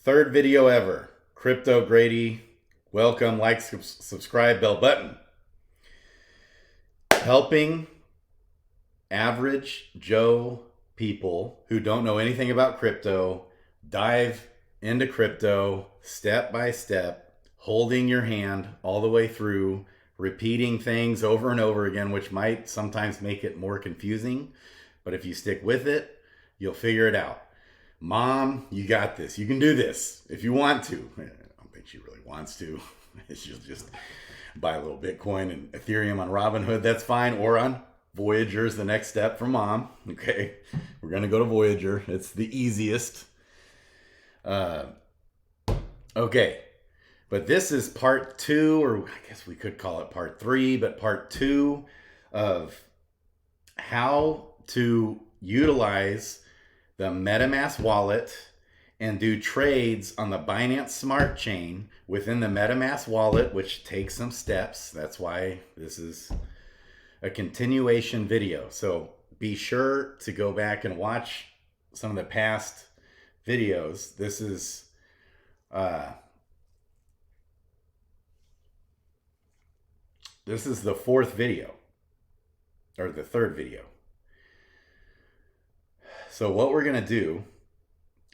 Third video ever. Crypto Grady. Welcome, like, subscribe, bell button. Helping average Joe people who don't know anything about crypto dive into crypto step by step, holding your hand all the way through, repeating things over and over again, which might sometimes make it more confusing. But if you stick with it, you'll figure it out. Mom, you got this. You can do this if you want to. I don't think she really wants to. She'll just buy a little Bitcoin and Ethereum on Robinhood. That's fine. Or on Voyager is the next step for Mom. Okay. We're going to go to Voyager. It's the easiest. Okay. But this is part 2, or I guess we could call it part 3, but part 2 of how to utilize the MetaMask wallet and do trades on the Binance Smart Chain within the MetaMask wallet, which takes some steps. That's why this is a continuation video. So be sure to go back and watch some of the past videos. This is the 4th video, or the 3rd video. So what we're going to do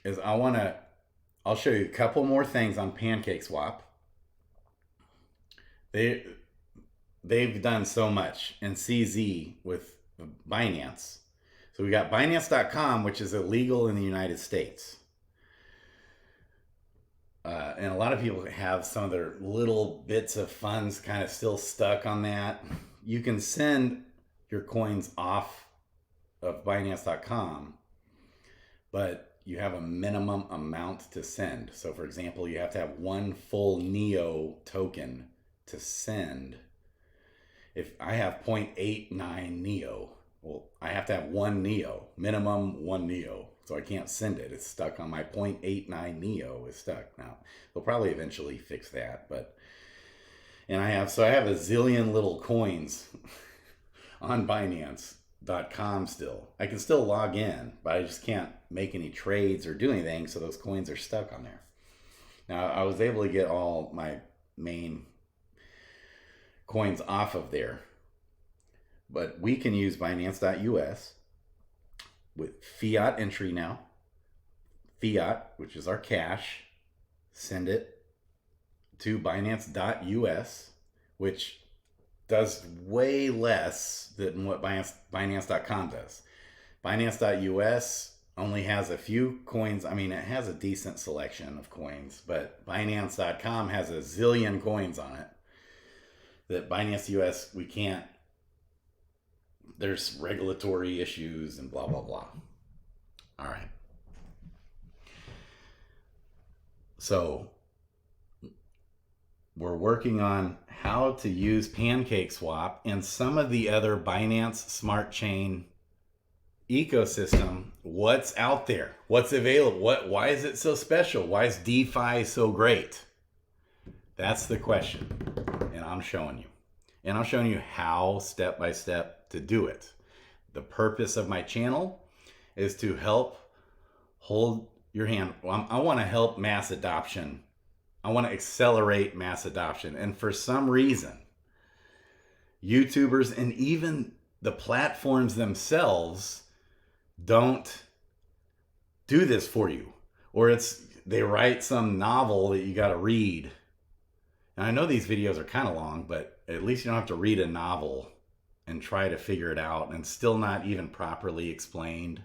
is I'll show you a couple more things on Pancake Swap. They've done so much in CZ with Binance. So we got Binance.com, which is illegal in the United States. And a lot of people have some of their little bits of funds kind of still stuck on that. You can send your coins off of Binance.com, but you have a minimum amount to send. So for example, you have to have 1 full NEO token to send. If I have 0.89 NEO, well, I have to have 1 NEO, minimum 1 NEO. So I can't send it. It's stuck on my 0.89 NEO is stuck. Now, they'll probably eventually fix that, and I have a zillion little coins on Binance.com still. I can still log in, but I just can't make any trades or do anything, so those coins are stuck on there. Now, I was able to get all my main coins off of there, but we can use Binance.us with fiat entry now. Fiat, which is our cash, send it to Binance.us, which does way less than what Binance.com does. Binance.us only has a few coins. I mean, it has a decent selection of coins, but Binance.com has a zillion coins on it that Binance.us, we can't. There's regulatory issues and blah, blah, blah. All right. So we're working on how to use Pancake Swap and some of the other Binance Smart Chain ecosystem. What's out there? What's available? Why is it so special? Why is DeFi so great? That's the question. And I'm showing you. And I'm showing you how, step by step, to do it. The purpose of my channel is to help hold your hand. I want to help mass adoption. I want to accelerate mass adoption. And for some reason, YouTubers and even the platforms themselves don't do this for you. Or they write some novel that you got to read. And I know these videos are kind of long, but at least you don't have to read a novel and try to figure it out, and still not even properly explained.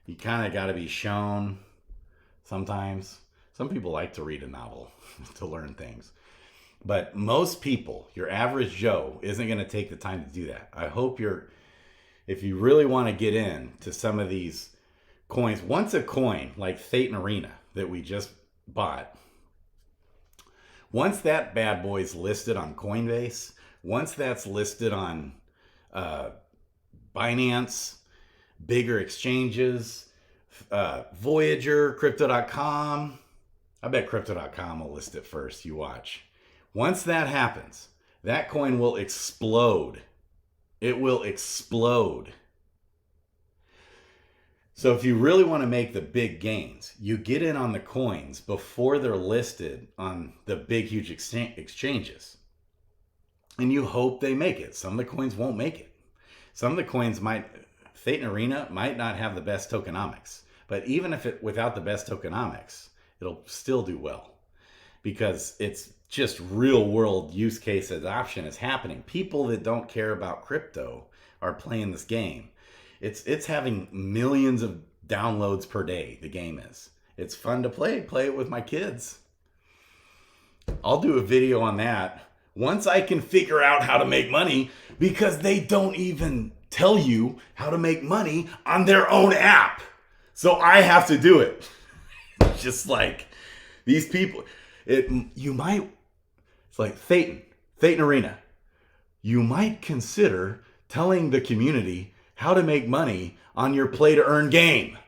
You kind of got to be shown sometimes. Some people like to read a novel to learn things. But most people, your average Joe, isn't going to take the time to do that. I hope if you really want to get into some of these coins, once a coin like Thetan Arena that we just bought, once that bad boy's listed on Coinbase, once that's listed on Binance, bigger exchanges, Voyager, Crypto.com, I bet Crypto.com will list it first. You watch. Once that happens, that coin will explode. It will explode. So if you really want to make the big gains, you get in on the coins before they're listed on the big, huge exchanges. And you hope they make it. Some of the coins won't make it. Some of the coins Thetan Arena might not have the best tokenomics. But even if without the best tokenomics, it'll still do well. Because it's just real world use case adoption is happening. People that don't care about crypto are playing this game. It's having millions of downloads per day, the game is. It's fun to play it with my kids. I'll do a video on that once I can figure out how to make money, because they don't even tell you how to make money on their own app. So I have to do it. Just like these people, it's like Thetan Arena. You might consider telling the community how to make money on your play to earn game.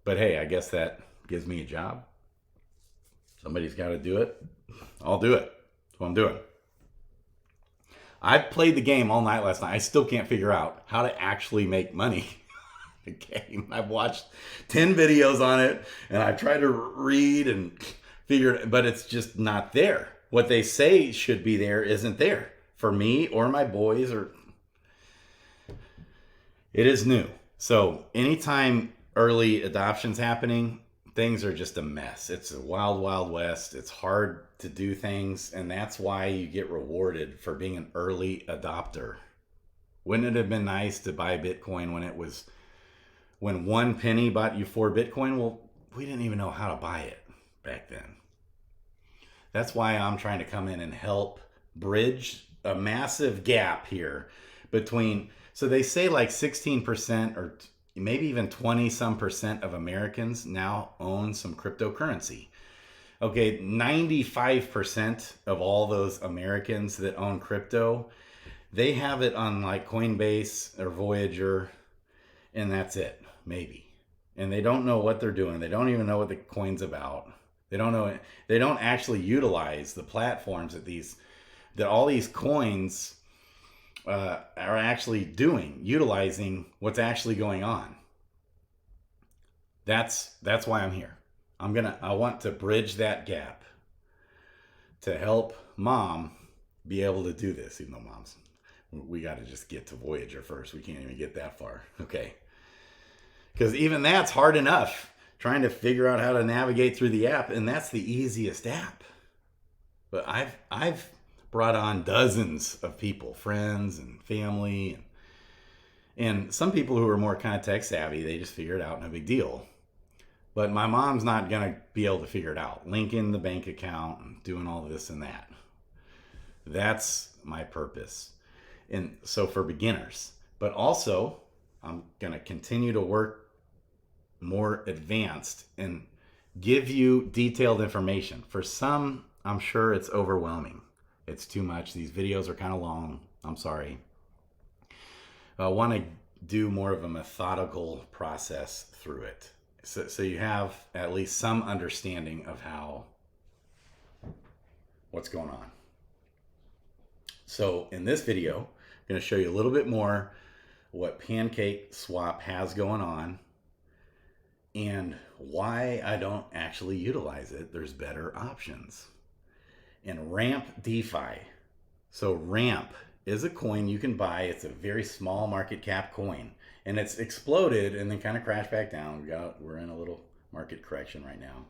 But hey, I guess that gives me a job. Somebody's got to do it. I'll do it. That's what I'm doing. I played the game all night last night. I still can't figure out how to actually make money in the game. I've watched 10 videos on it, and I tried to read and figure it, but it's just not there. What they say should be there isn't there for me or my boys. Or it is new. So anytime early adoption's happening, things are just a mess. It's a wild, wild west. It's hard to do things, and that's why you get rewarded for being an early adopter. Wouldn't it have been nice to buy Bitcoin when 1 penny bought you 4 Bitcoin? Well, we didn't even know how to buy it back then. That's why I'm trying to come in and help bridge a massive gap here between, so they say like 16% or maybe even 20% of Americans now own some cryptocurrency. Okay, 95% of all those Americans that own crypto, they have it on like Coinbase or Voyager, and that's it, maybe. And they don't know what they're doing. They don't even know what the coin's about. They don't know. They don't actually utilize the platforms that all these coins are actually utilizing what's actually going on. That's why I'm here. I want to bridge that gap to help mom be able to do this, even though we got to just get to Voyager first. We can't even get that far. Okay. Because even that's hard enough, trying to figure out how to navigate through the app, and that's the easiest app. But I've brought on dozens of people, friends and family, and some people who are more kind of tech savvy, they just figure it out, no big deal. But my mom's not going to be able to figure it out. Linking the bank account and doing all this and that. That's my purpose. And so for beginners. But also, I'm going to continue to work more advanced and give you detailed information. For some, I'm sure it's overwhelming. It's too much. These videos are kind of long. I'm sorry. I want to do more of a methodical process through it. So you have at least some understanding of what's going on. So in this video, I'm going to show you a little bit more what Pancake Swap has going on and why I don't actually utilize it. There's better options. And Ramp DeFi. So Ramp is a coin you can buy. It's a very small market cap coin. And it's exploded and then kind of crashed back down. We're in a little market correction right now.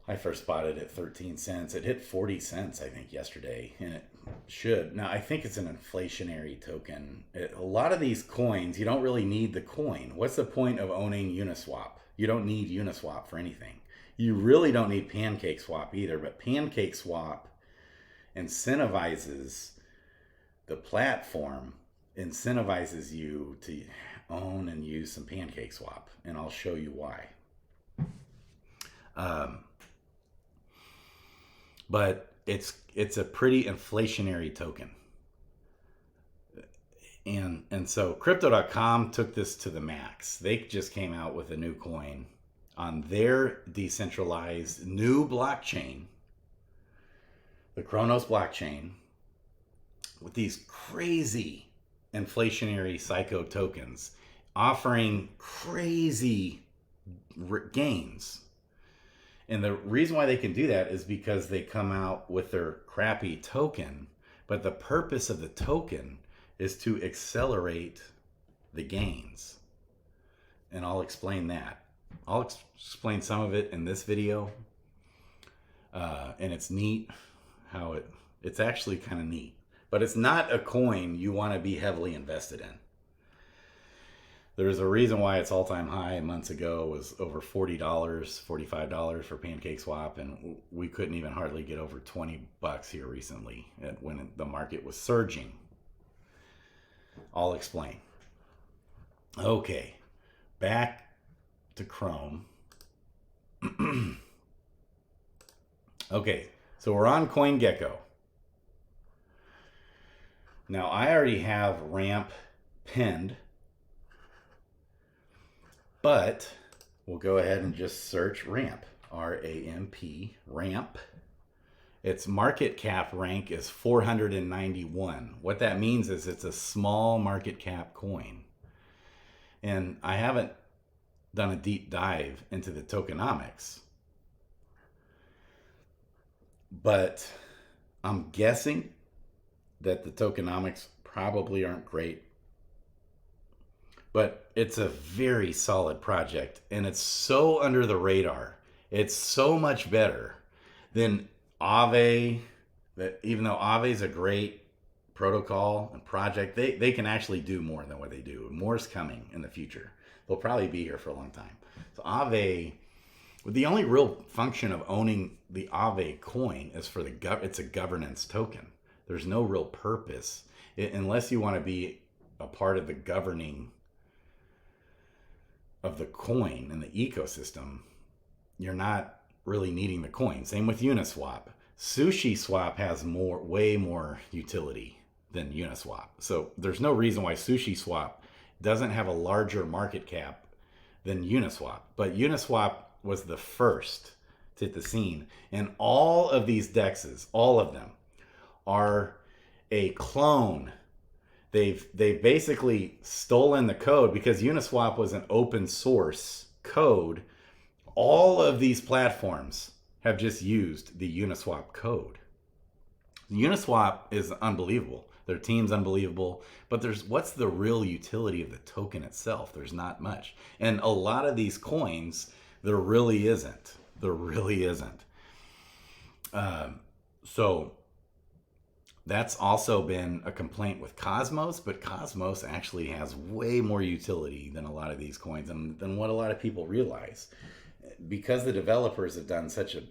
I first spotted it at 13 cents. It hit 40 cents, I think, yesterday. And it should. Now, I think it's an inflationary token. A lot of these coins, you don't really need the coin. What's the point of owning Uniswap? You don't need Uniswap for anything. You really don't need Pancake Swap either. But Pancake Swap incentivizes the platform, incentivizes you to own and use some Pancake Swap. And I'll show you why. But it's a pretty inflationary token. And so crypto.com took this to the max. They just came out with a new coin on their decentralized new blockchain, the Kronos blockchain, with these crazy inflationary psycho tokens. offering crazy gains. And the reason why they can do that is because they come out with their crappy token, but the purpose of the token is to accelerate the gains. And I'll explain that. I'll explain some of it in this video. And it's neat how it's actually kind of neat. But it's not a coin you want to be heavily invested in. There's a reason why its all-time high months ago was over $40, $45 for Pancake Swap, and we couldn't even hardly get over $20 here recently when the market was surging. I'll explain. Okay, back to Chrome. Okay, so we're on CoinGecko. Now I already have ramp pinned, but we'll go ahead and just search ramp, R-A-M-P, ramp. Its market cap rank is 491. What that means is it's a small market cap coin. And I haven't done a deep dive into the tokenomics, but I'm guessing that the tokenomics probably aren't great. But it's a very solid project, and it's so under the radar. It's so much better than Aave, that even though Aave is a great protocol and project, they can actually do more than what they do. More's coming in the future. They'll probably be here for a long time. So Aave, the only real function of owning the Aave coin is for it's a governance token. There's no real purpose unless you want to be a part of the governing of the coin and the ecosystem. You're not really needing the coin. Same with Uniswap. SushiSwap has way more utility than Uniswap. So there's no reason why SushiSwap doesn't have a larger market cap than Uniswap. But Uniswap was the first to hit the scene. And all of these DEXs, all of them, are a clone. They've basically stolen the code because Uniswap was an open source code. All of these platforms have just used the Uniswap code. Uniswap is unbelievable. Their team's unbelievable. But what's the real utility of the token itself? There's not much. And a lot of these coins, there really isn't. There really isn't. So that's also been a complaint with Cosmos, but Cosmos actually has way more utility than a lot of these coins and than what a lot of people realize. Because the developers have done such an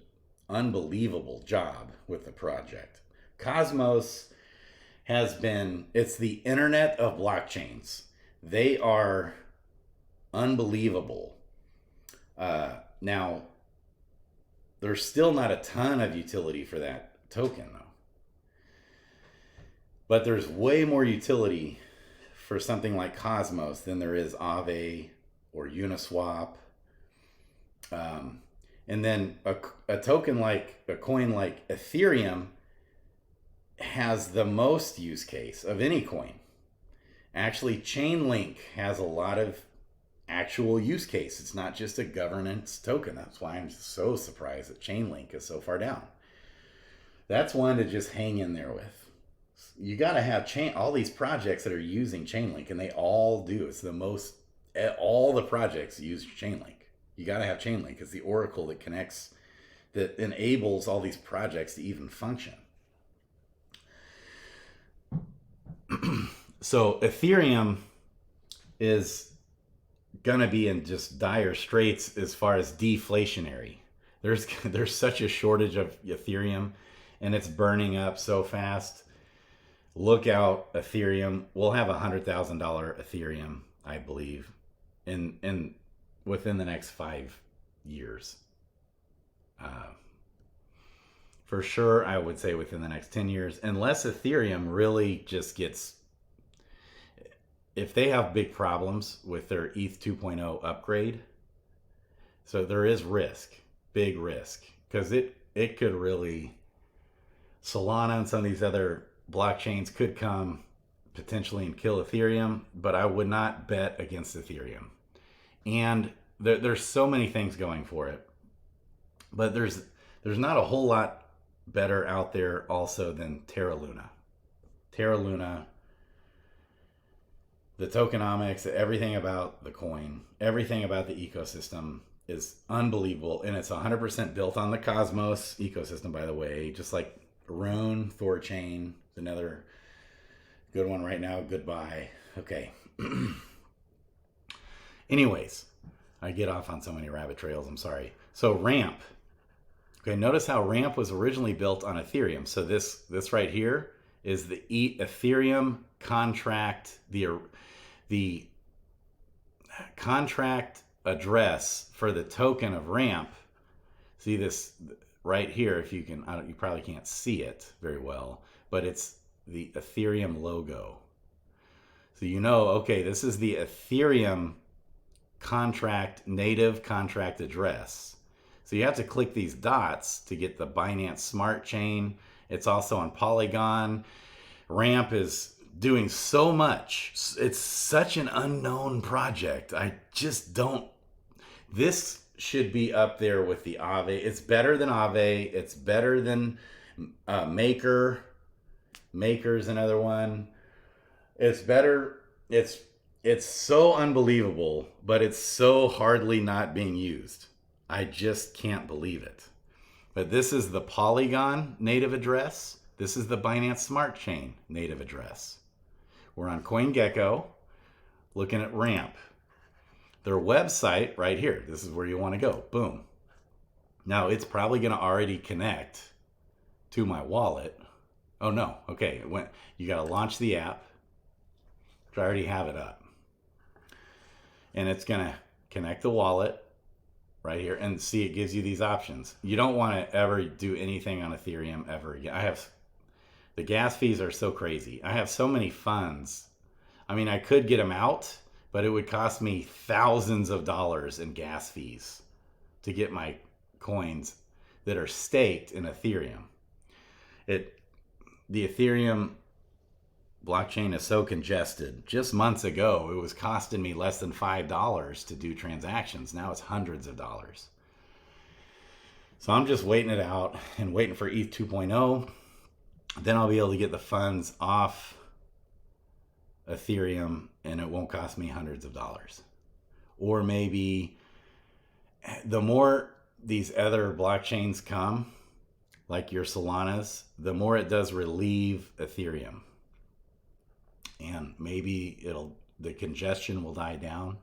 unbelievable job with the project. Cosmos it's the internet of blockchains. They are unbelievable. Now, there's still not a ton of utility for that token, though. But there's way more utility for something like Cosmos than there is Aave or Uniswap. And then a coin like Ethereum has the most use case of any coin. Actually, Chainlink has a lot of actual use case. It's not just a governance token. That's why I'm so surprised that Chainlink is so far down. That's one to just hang in there with. You got to have all these projects that are using Chainlink, and they all do. It's all the projects use Chainlink. You got to have Chainlink. It's the oracle that connects, that enables all these projects to even function. So Ethereum is going to be in just dire straits as far as deflationary. There's such a shortage of Ethereum, and it's burning up so fast. Look out, Ethereum. We'll have $100,000 Ethereum, I believe, in within the next 5 years. For sure, I would say within the next 10 years, unless Ethereum really just gets, if they have big problems with their ETH 2.0 upgrade, so there is risk, big risk, because it could really, Solana and some of these other blockchains could come potentially and kill Ethereum, but I would not bet against Ethereum. And there's so many things going for it, but there's not a whole lot better out there also than Terra Luna. Terra Luna, the tokenomics, everything about the coin, everything about the ecosystem is unbelievable, and it's 100% built on the Cosmos ecosystem, by the way, just like Rune, Thorchain, another good one right now. Goodbye. Okay. Anyways, I get off on so many rabbit trails. I'm sorry. So Ramp. Okay, notice how Ramp was originally built on Ethereum. So this right here is the Ethereum contract, the contract address for the token of Ramp. See this right here? If you can, you probably can't see it very well, but it's the Ethereum logo. So you know, okay, this is the Ethereum contract, native contract address. So you have to click these dots to get the Binance Smart Chain. It's also on Polygon. Ramp is doing so much. It's such an unknown project. I just don't. This should be up there with the Aave. It's better than Aave. It's better than Maker. Maker's another one. It's better. It's so unbelievable, but it's so hardly not being used. I just can't believe it. But this is the Polygon native address. This is the Binance Smart Chain native address. We're on CoinGecko looking at Ramp. Their website right here. This is where you want to go. Boom. Now it's probably going to already connect to my wallet. Oh no. Okay. You got to launch the app. I already have it up. And it's going to connect the wallet right here, and see, it gives you these options. You don't want to ever do anything on Ethereum ever again. The gas fees are so crazy. I have so many funds. I mean, I could get them out, but it would cost me thousands of dollars in gas fees to get my coins that are staked in Ethereum. The Ethereum blockchain is so congested. Just months ago, it was costing me less than $5 to do transactions. Now it's hundreds of dollars. So I'm just waiting it out and waiting for ETH 2.0. Then I'll be able to get the funds off Ethereum and it won't cost me hundreds of dollars. Or maybe the more these other blockchains come, like your Solanas, the more it does relieve Ethereum. And maybe the congestion will die down.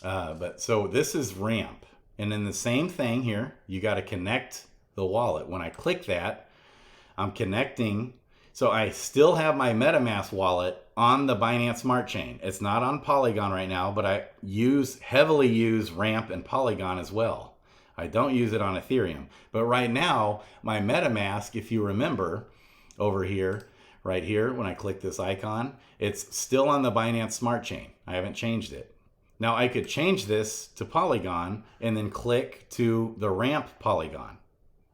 But so this is Ramp. And then the same thing here, you got to connect the wallet. When I click that, I'm connecting. So I still have my MetaMask wallet on the Binance Smart Chain. It's not on Polygon right now, but I heavily use Ramp and Polygon as well. I don't use it on Ethereum. But right now, my MetaMask, if you remember over here, right here, when I click this icon, it's still on the Binance Smart Chain. I haven't changed it. Now I could change this to Polygon and then click to the Ramp Polygon.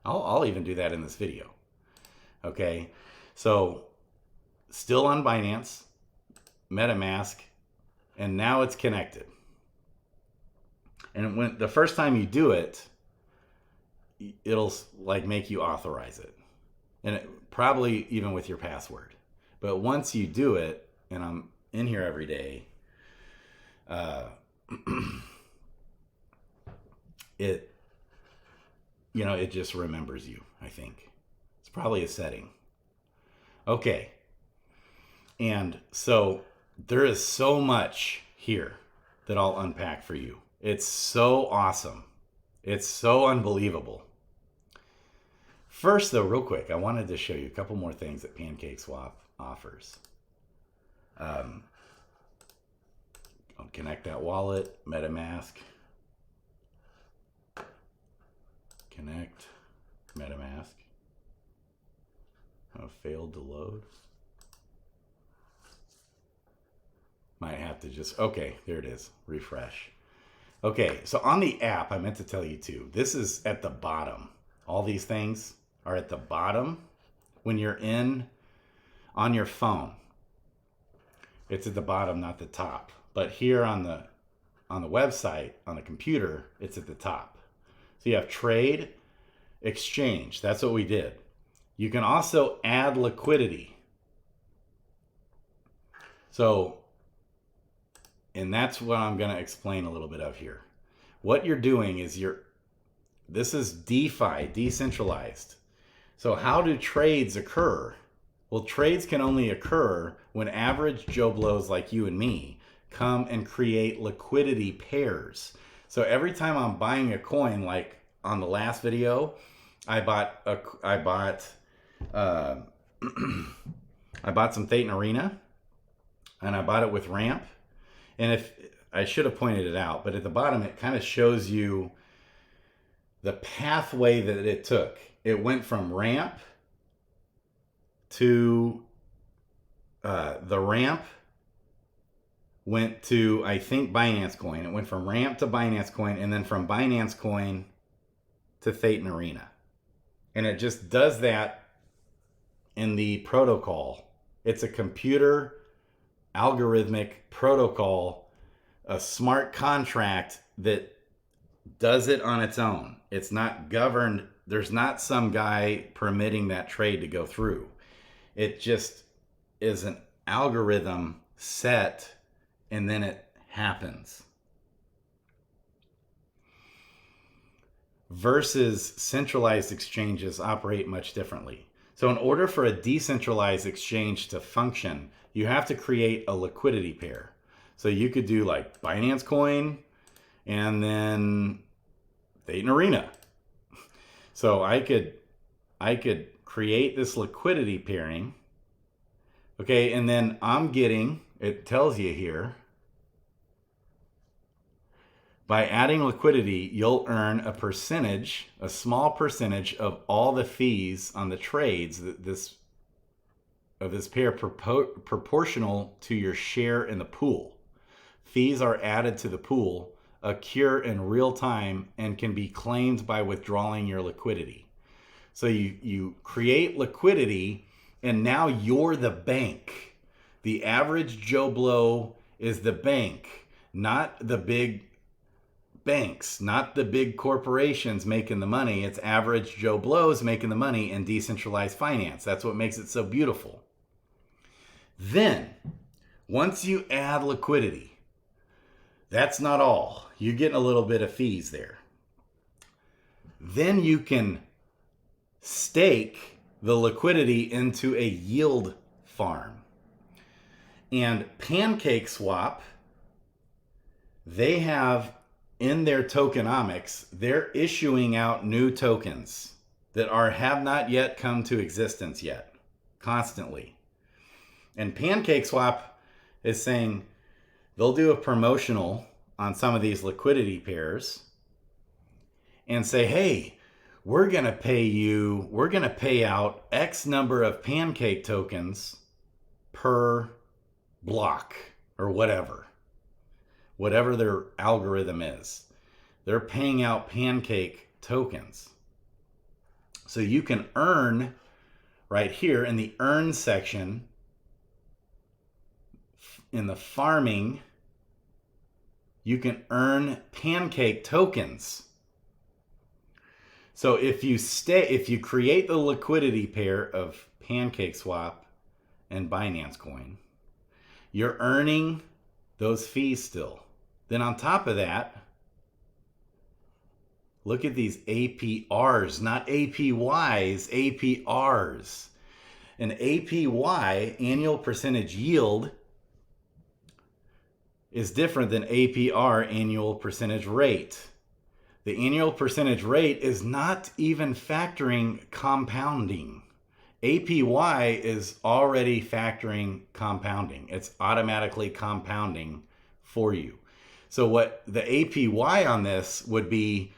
I'll even do that in this video. Okay, so still on Binance, MetaMask, and now it's connected. And when the first time you do it, it'll like make you authorize it. And probably even with your password. But once you do it, and I'm in here every day, it just remembers you, I think. It's probably a setting. Okay. And so there is so much here that I'll unpack for you. It's so awesome. It's so unbelievable. First, though, real quick, I wanted to show you a couple more things that Pancake Swap offers. I'll connect that wallet, MetaMask. Connect, MetaMask. Oh, failed to load. Might have to just, okay, there it is, refresh. Okay, so on the app, I meant to tell you too, this is at the bottom. All these things are at the bottom when you're on your phone. It's at the bottom, not the top. But here on the website, on the computer, it's at the top. So you have trade, exchange. That's what we did. You can also add liquidity. So, and that's what I'm going to explain a little bit of here. What you're doing is this is DeFi, decentralized. So how do trades occur? Well, trades can only occur when average Joe Blows like you and me come and create liquidity pairs. So every time I'm buying a coin, like on the last video, I bought some Thetan Arena, and I bought it with ramp. And if I should have pointed it out, but at the bottom it kind of shows you the pathway that it took. It went from ramp to the ramp went to, I think, Binance Coin. It went from ramp to Binance Coin, and then from Binance Coin to Thetan Arena. And it just does that in the protocol. It's a computer algorithmic protocol, a smart contract that does it on its own. It's not governed. There's not some guy permitting that trade to go through. It just is an algorithm set, and then it happens. Versus centralized exchanges operate much differently. So in order for a decentralized exchange to function, you have to create a liquidity pair. So you could do like Binance Coin and then Thetan Arena. So I could create this liquidity pairing. Okay, and then I'm getting, it tells you here, by adding liquidity, you'll earn a percentage, a small percentage of all the fees on the trades that this pair proportional to your share in the pool. Fees are added to the pool, occur in real time, and can be claimed by withdrawing your liquidity. So you create liquidity, and now you're the bank. The average Joe Blow is the bank, not the big banks, not the big corporations making the money. It's average Joe Blows making the money in decentralized finance. That's what makes it so beautiful. Then, once you add liquidity, that's not all. You're getting a little bit of fees there. Then you can stake the liquidity into a yield farm. And Pancake Swap, they have in their tokenomics, they're issuing out new tokens that have not yet come to existence yet, constantly. And Pancake Swap is saying they'll do a promotional on some of these liquidity pairs and say, hey, we're going to pay out X number of pancake tokens per block or whatever their algorithm is. They're paying out pancake tokens. So you can earn right here in the earn section, in the farming, you can earn pancake tokens. So if you create the liquidity pair of Pancake Swap and Binance Coin, you're earning those fees still. Then on top of that, look at these APRs, not APYs, APRs. An APY, annual percentage yield, is different than APR, annual percentage rate. The annual percentage rate is not even factoring compounding. APY is already factoring compounding. It's automatically compounding for you. So what the APY on this would be,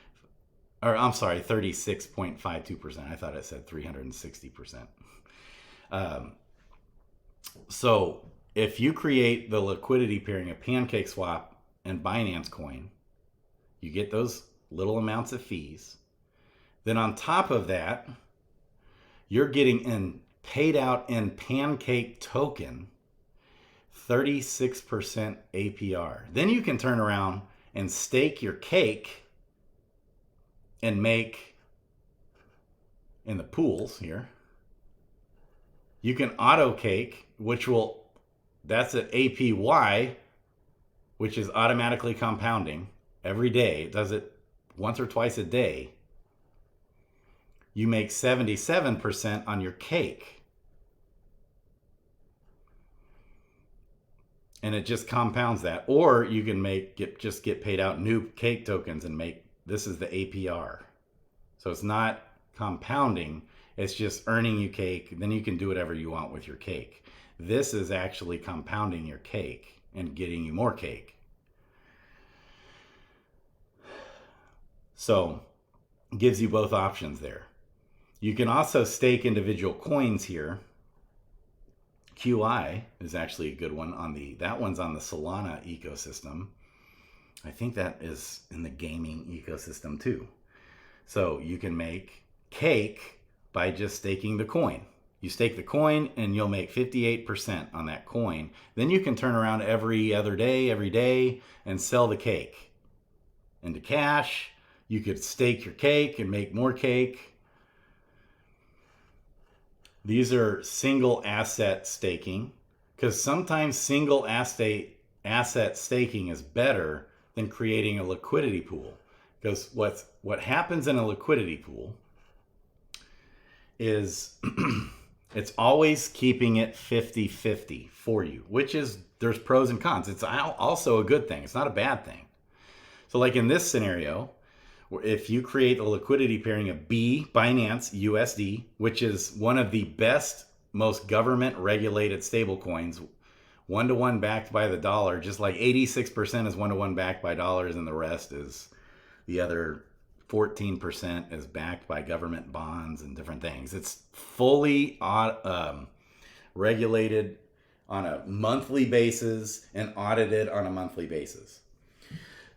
or I'm sorry, 36.52%. I thought it said 360%. So if you create the liquidity pairing of Pancake Swap and Binance Coin, you get those little amounts of fees. Then on top of that, you're getting paid out in pancake token 36% APR. Then you can turn around and stake your cake and make, in the pools here, you can auto cake, that's an APY, which is automatically compounding every day. It does it once or twice a day. You make 77% on your cake. And it just compounds that. Or you can just get paid out new cake tokens and this is the APR. So it's not compounding, it's just earning you cake. Then you can do whatever you want with your cake. This is actually compounding your cake and getting you more cake. So it gives you both options there. You can also stake individual coins here. QI is actually a good one that one's on the Solana ecosystem. I think that is in the gaming ecosystem too. So you can make cake by just staking the coin. You stake the coin and you'll make 58% on that coin. Then you can turn around every day, and sell the cake into cash. You could stake your cake and make more cake. These are single asset staking, because sometimes single asset staking is better than creating a liquidity pool. Because what happens in a liquidity pool is it's always keeping it 50-50 for you, there's pros and cons. It's also a good thing. It's not a bad thing. So like in this scenario, if you create a liquidity pairing of Binance USD, which is one of the best, most government regulated stablecoins, 1-to-1 backed by the dollar, just like 86% is 1-to-1 backed by dollars, and the rest is the other 14% is backed by government bonds and different things. It's fully regulated on a monthly basis and audited on a monthly basis.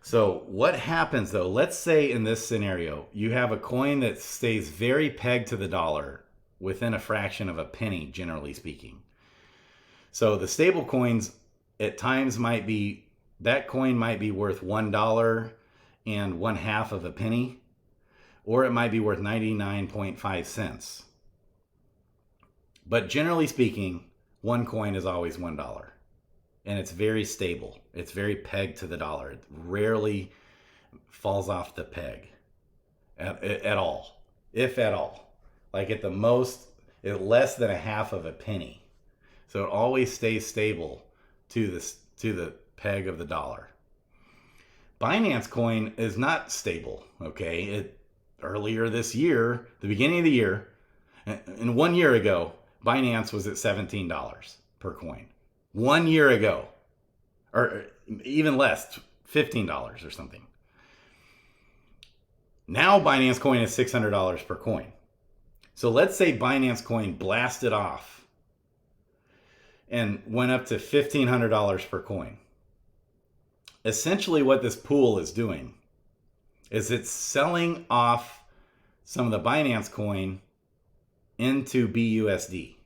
So what happens though, let's say in this scenario, you have a coin that stays very pegged to the dollar within a fraction of a penny, generally speaking. So the stable coins at times that coin might be worth $1 and 1/2 of a penny, or it might be worth 99.5 cents. But generally speaking, one coin is always $1. And it's very stable. It's very pegged to the dollar. It rarely falls off the peg at all, if at all. Like at the most, less than 1/2 of a penny. So it always stays stable to the peg of the dollar. Binance coin is not stable, okay? Earlier this year, the beginning of the year, and 1 year ago, Binance was at $17 per coin. 1 year ago, or even less, $15 or something. Now Binance coin is $600 per coin. So let's say Binance coin blasted off and went up to $1,500 per coin. Essentially what this pool is doing is it's selling off some of the Binance coin into BUSD.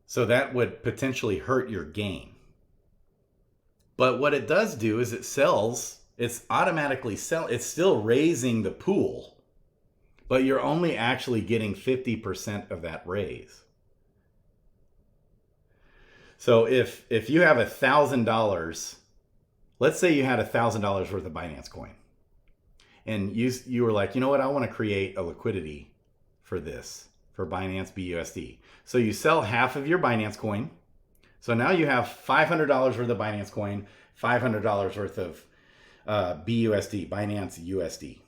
So that would potentially hurt your gain. But what it does do is it's still raising the pool, but you're only actually getting 50% of that raise. So if you have $1,000, let's say you had $1,000 worth of Binance coin, and you were like, you know what, I want to create a liquidity for Binance BUSD. So you sell half of your Binance coin. So now you have $500 worth of Binance coin, $500 worth of BUSD, Binance USD.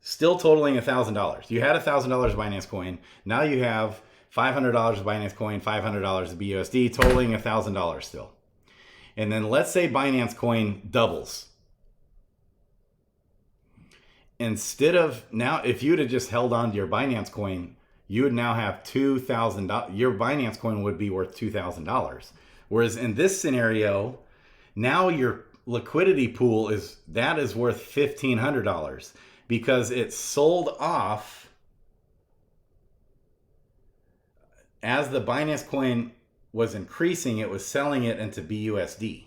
Still totaling $1,000. You had $1,000 Binance coin. Now you have $500 of Binance coin, $500 of BUSD, totaling $1,000 still. And then let's say Binance coin doubles. Instead of now, if you'd have just held on to your Binance coin, you would now have $2,000. Your Binance coin would be worth $2,000. Whereas in this scenario, now your liquidity pool is worth $1,500 because it's sold off as the Binance coin was increasing, it was selling it into BUSD.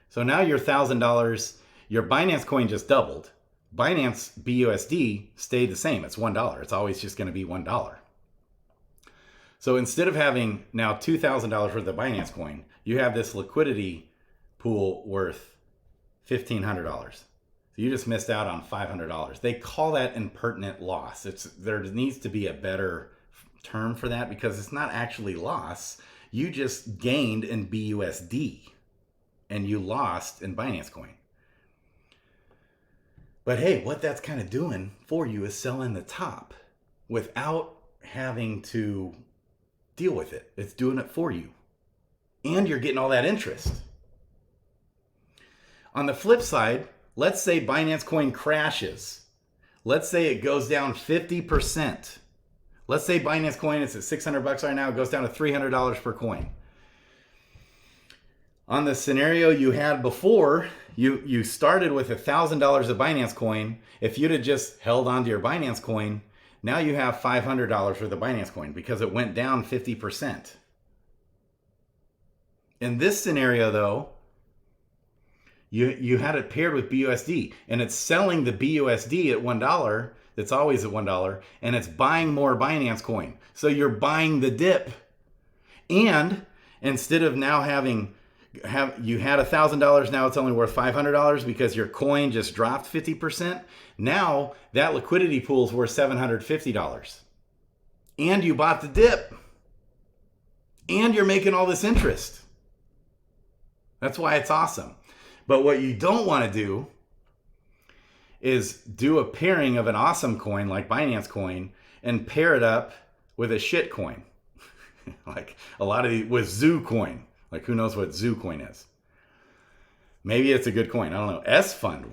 So now your $1,000, your Binance coin just doubled. Binance BUSD stayed the same. It's $1. It's always just going to be $1. So instead of having now $2,000 worth of Binance coin, you have this liquidity pool worth $1,500. So you just missed out on $500. They call that impertinent loss. There needs to be a better term for that because it's not actually loss. You just gained in BUSD and you lost in Binance coin. But hey, what that's kind of doing for you is selling the top without having to deal with it. It's doing it for you. And you're getting all that interest. On the flip side, let's say Binance coin crashes. Let's say it goes down 50%. Let's say Binance coin is at $600 right now. It goes down to $300 per coin. On the scenario you had before, you started with $1,000 of Binance coin. If you'd have just held on to your Binance coin, now you have $500 worth of Binance coin because it went down 50%. In this scenario, though, you had it paired with BUSD, and it's selling the BUSD at $1. It's always at $1, and it's buying more Binance coin. So you're buying the dip. And instead of now you had $1,000, now it's only worth $500 because your coin just dropped 50%. Now that liquidity pool is worth $750. And you bought the dip. And you're making all this interest. That's why it's awesome. But what you don't want to do is do a pairing of an awesome coin like Binance coin and pair it up with a shit coin. Like a lot of with Zoo coin. Like who knows what Zoo coin is? Maybe it's a good coin. I don't know. S Fund.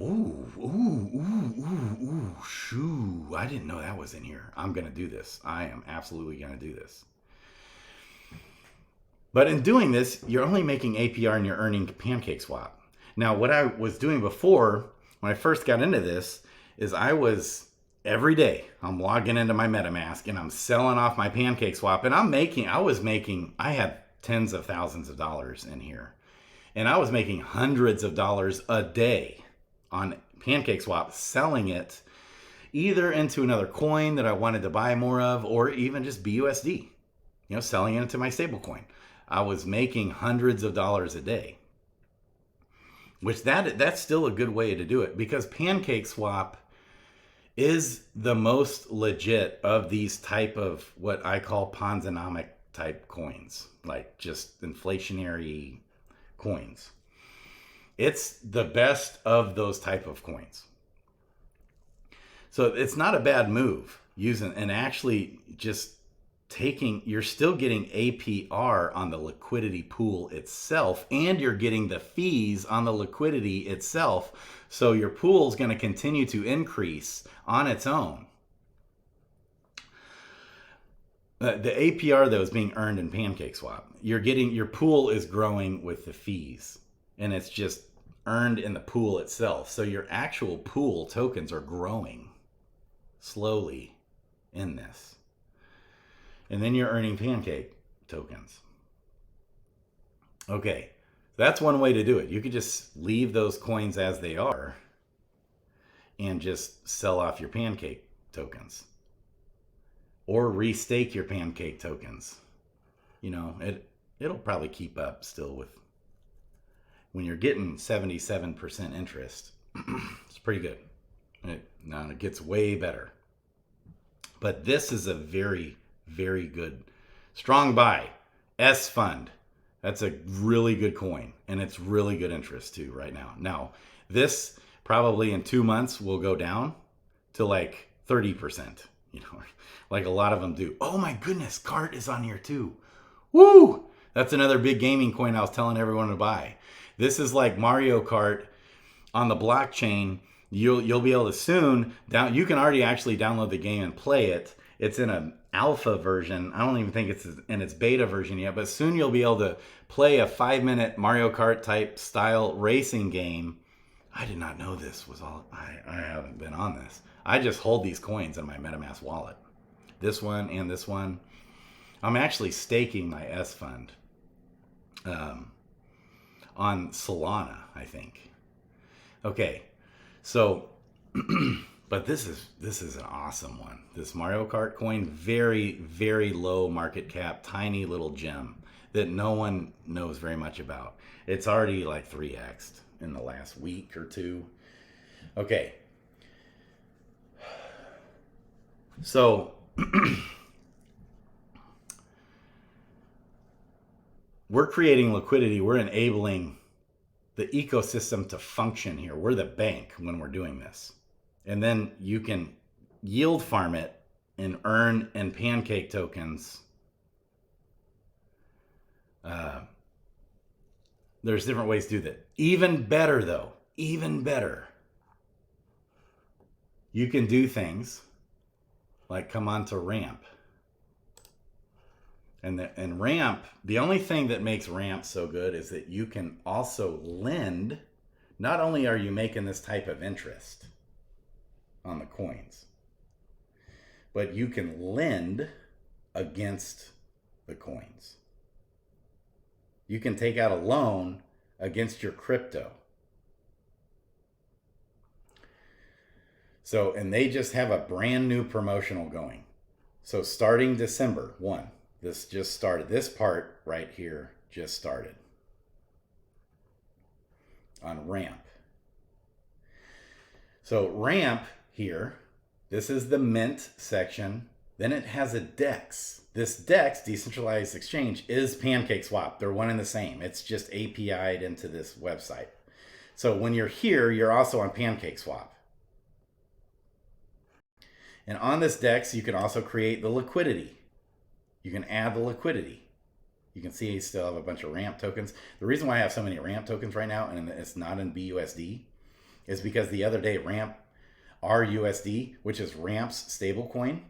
Shoo. I didn't know that was in here. I'm going to do this. I am absolutely going to do this. But in doing this, you're only making APR and you're earning Pancake Swap. Now, what I was doing before, when I first got into this, is I was every day, I'm logging into my MetaMask and I'm selling off my Pancake Swap. And I had tens of thousands of dollars in here. And I was making hundreds of dollars a day on Pancake Swap, selling it either into another coin that I wanted to buy more of, or even just BUSD, selling it into my stable coin. I was making hundreds of dollars a day, which that's still a good way to do it because Pancake Swap is the most legit of these type of what I call Ponzonomic type coins, like just inflationary coins. It's the best of those type of coins. So it's not a bad move using and actually just you're still getting APR on the liquidity pool itself, and you're getting the fees on the liquidity itself. So your pool is going to continue to increase on its own. The APR though is being earned in Pancake Swap. Your pool is growing with the fees, and it's just earned in the pool itself. So your actual pool tokens are growing slowly in this. And then you're earning Pancake tokens. Okay, that's one way to do it. You could just leave those coins as they are and just sell off your Pancake tokens. Or restake your Pancake tokens. It'll probably keep up still with when you're getting 77% interest. It's pretty good. Now it gets way better. But this is a very, very good, strong buy. S Fund. That's a really good coin. And it's really good interest too right now. Now, this probably in 2 months will go down to like 30%. Like a lot of them do. Oh my goodness, Cart is on here too. Woo! That's another big gaming coin I was telling everyone to buy. This is like Mario Kart on the blockchain. You'll be able to soon you can already actually download the game and play it. It's in an alpha version. I don't even think it's in its beta version yet, but soon you'll be able to play a 5-minute Mario Kart type style racing game. I did not know this was all. I haven't been on this. I just hold these coins in my MetaMask wallet. this one and this one. I'm actually staking my S fund on Solana, I think. Okay, so, but this is an awesome one. This Mario Kart coin, very, very low market cap, tiny little gem that no one knows very much about. It's already like 3x'd in the last week or two. Okay. So, we're creating liquidity. We're enabling the ecosystem to function here. We're the bank when we're doing this. And then you can yield farm it and earn in pancake tokens. There's different ways to do that. Even better though, even better. You can do things like come onto Ramp. And Ramp, the only thing that makes Ramp so good is that you can also lend. Not only are you making this type of interest on the coins, but you can lend against the coins. You can take out a loan against your crypto. So, and they just have a brand new promotional going. So starting December 1, this just started. This part right here just started on Ramp. So Ramp here, this is the mint section. Then it has a DEX. This DEX, Decentralized Exchange, is Pancake Swap. They're one and the same. It's just API'd into this website. So when you're here, you're also on Pancake Swap. And on this DEX, you can also create the liquidity. You can add the liquidity. You can see I still have a bunch of Ramp tokens. The reason why I have so many Ramp tokens right now and it's not in BUSD is because the other day Ramp RUSD, which is Ramp's stablecoin,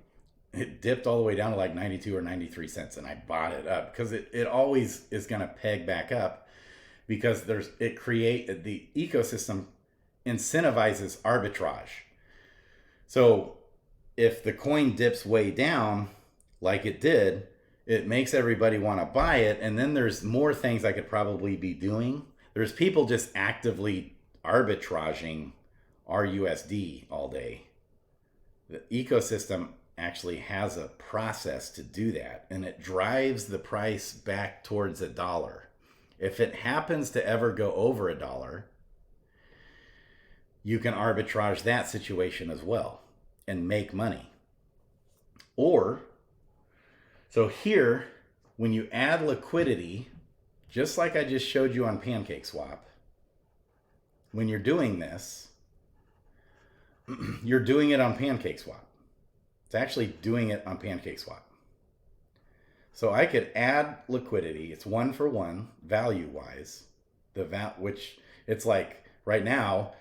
it dipped all the way down to like 92 or 93 cents, and I bought it up because it always is going to peg back up because the ecosystem incentivizes arbitrage. So if the coin dips way down like it did, it makes everybody want to buy it, and then there's more things I could probably be doing. There's people just actively arbitraging RUSD all day. The ecosystem actually has a process to do that, and it drives the price back towards $1. If it happens to ever go over $1, you can arbitrage that situation as well and make money. Or, so here, when you add liquidity, just like I just showed you on Pancake Swap, when you're doing this, you're doing it on Pancake Swap. It's actually doing it on Pancake Swap. So I could add liquidity. It's 1-for-1 value-wise, which it's like right now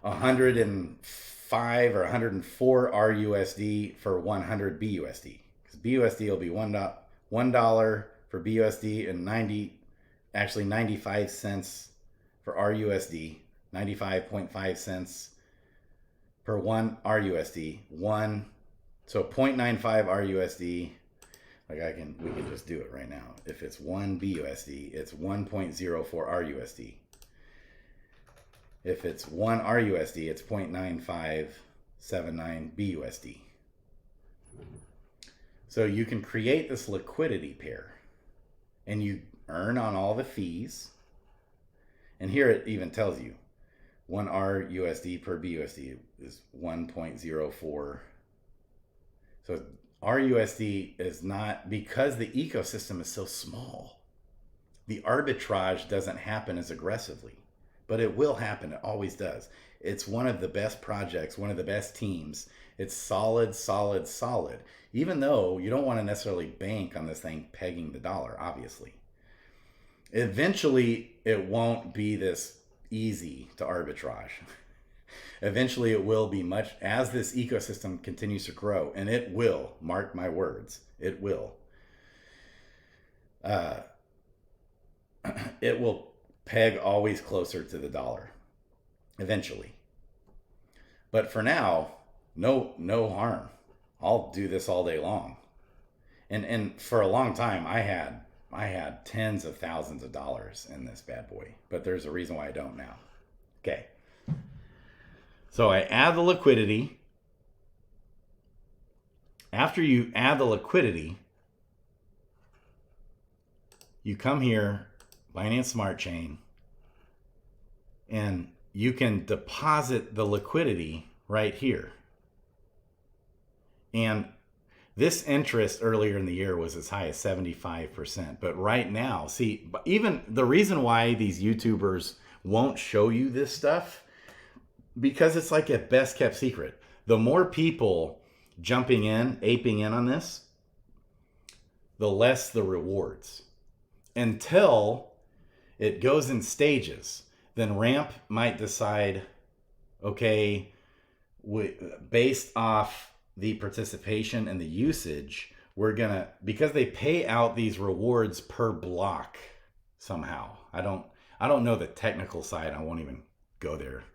105 or 104 RUSD for 100 BUSD. Because BUSD will be $1 for BUSD and 95 cents for RUSD, 95.5 cents per 1 RUSD, so 0.95 RUSD, we can just do it right now. If it's 1 BUSD, it's 1.04 RUSD. If it's 1 RUSD, it's 0.9579 BUSD. So you can create this liquidity pair and you earn on all the fees. And here it even tells you 1 RUSD per BUSD is 1.04. So RUSD is not, because the ecosystem is so small, the arbitrage doesn't happen as aggressively, but it will happen. It always does. It's one of the best projects, one of the best teams. It's solid, solid, solid. Even though you don't want to necessarily bank on this thing pegging the dollar, obviously. Eventually, it won't be this easy to arbitrage. Eventually it will be much, as this ecosystem continues to grow, and it will, mark my words, it will. It will peg always closer to the dollar, eventually. But for now, no harm. I'll do this all day long. And for a long time, I had tens of thousands of dollars in this bad boy, but there's a reason why I don't now. Okay. So I add the liquidity. After you add the liquidity, you come here, Binance Smart Chain, and you can deposit the liquidity right here. And this interest earlier in the year was as high as 75%. But right now, see, even the reason why these YouTubers won't show you this stuff, because it's like a best kept secret. The more people jumping in, aping in on this, the less the rewards. Until it goes in stages. Then Ramp might decide, okay, based off the participation and the usage, we're gonna, because they pay out these rewards per block somehow. I don't know the technical side. I won't even go there.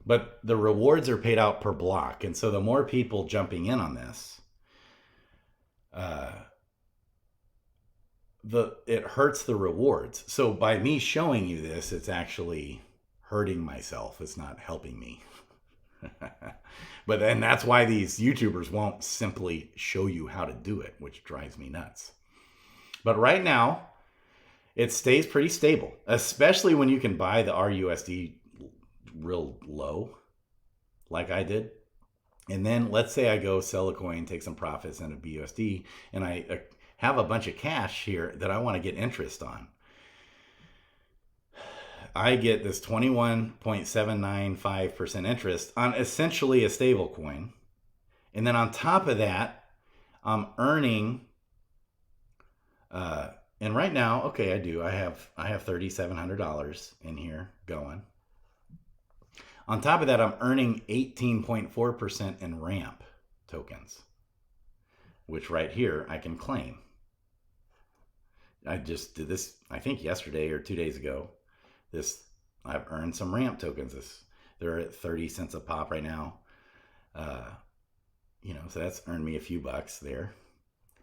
But the rewards are paid out per block. And so the more people jumping in on this, it hurts the rewards. So by me showing you this, it's actually hurting myself. It's not helping me. But then that's why these YouTubers won't simply show you how to do it, which drives me nuts. But right now, it stays pretty stable, especially when you can buy the RUSD real low, like I did. And then let's say I go sell a coin, take some profits in a BUSD, and I have a bunch of cash here that I want to get interest on. I get this 21.795% interest on essentially a stable coin. And then on top of that, I'm earning, and right now, okay, I have $3,700 in here going. On top of that, I'm earning 18.4% in Ramp tokens, which right here I can claim. I just did this, I think yesterday or 2 days ago. I've earned some Ramp tokens. They're at 30 cents a pop right now. So that's earned me a few bucks there.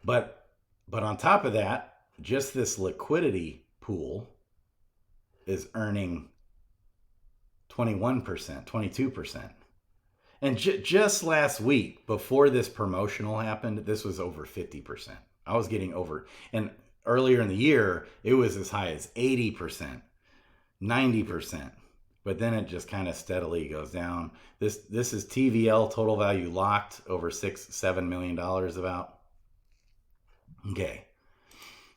But on top of that, just this liquidity pool is earning 21%, 22%. And just last week, before this promotional happened, this was over 50%. I was getting over, and earlier in the year, it was as high as 80%, 90%. But then it just kind of steadily goes down. This is TVL, total value locked, over $6-7 million about. Okay.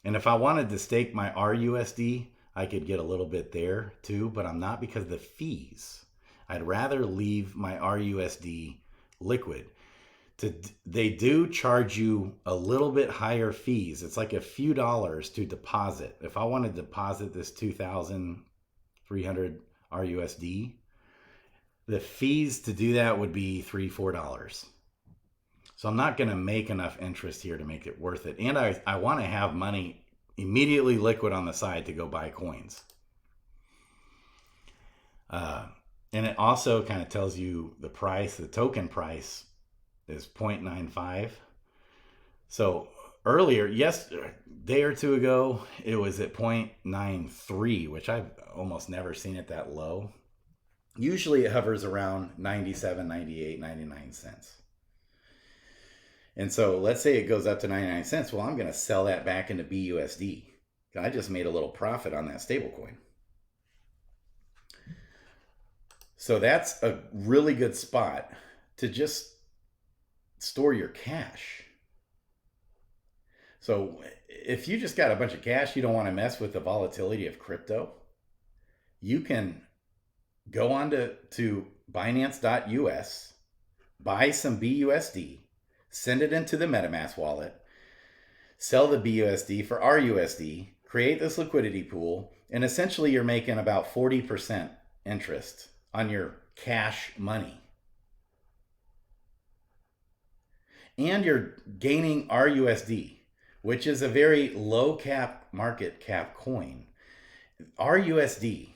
And if I wanted to stake my RUSD, I could get a little bit there too, but I'm not because of the fees. I'd rather leave my RUSD liquid. They do charge you a little bit higher fees. It's like a few dollars to deposit. If I want to deposit this 2,300 RUSD, the fees to do that would be $3-4. So I'm not going to make enough interest here to make it worth it. And I want to have money immediately liquid on the side to go buy coins. And it also kind of tells you the price, the token price is 0.95. So earlier, day or two ago, it was at 0.93, which I've almost never seen it that low. Usually it hovers around 97, 98, 99 cents. And so let's say it goes up to 99 cents. Well, I'm going to sell that back into BUSD. I just made a little profit on that stablecoin. So that's a really good spot to just store your cash. So if you just got a bunch of cash, you don't want to mess with the volatility of crypto, you can go on to Binance.us, buy some BUSD, send it into the MetaMask wallet, sell the BUSD for RUSD, create this liquidity pool, and essentially you're making about 40% interest on your cash money. And you're gaining RUSD, which is a very low market cap coin. RUSD.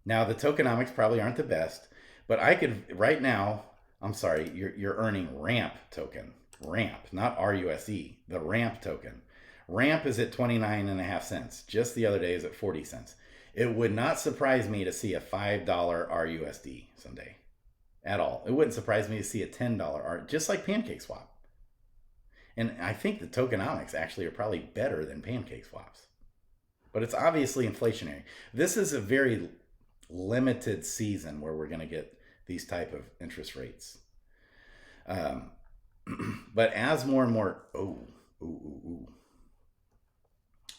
Now the tokenomics probably aren't the best, but I could right now, I'm sorry, you're earning Ramp token. Ramp, not RUSD, the Ramp token. Ramp is at 29.5 cents. Just the other day is at 40 cents. It would not surprise me to see a $5 RUSD someday at all. It wouldn't surprise me to see a $10 R, just like Pancake Swap. And I think the tokenomics actually are probably better than Pancake Swaps. But it's obviously inflationary. This is a very limited season where we're going to get these type of interest rates. But as more and more,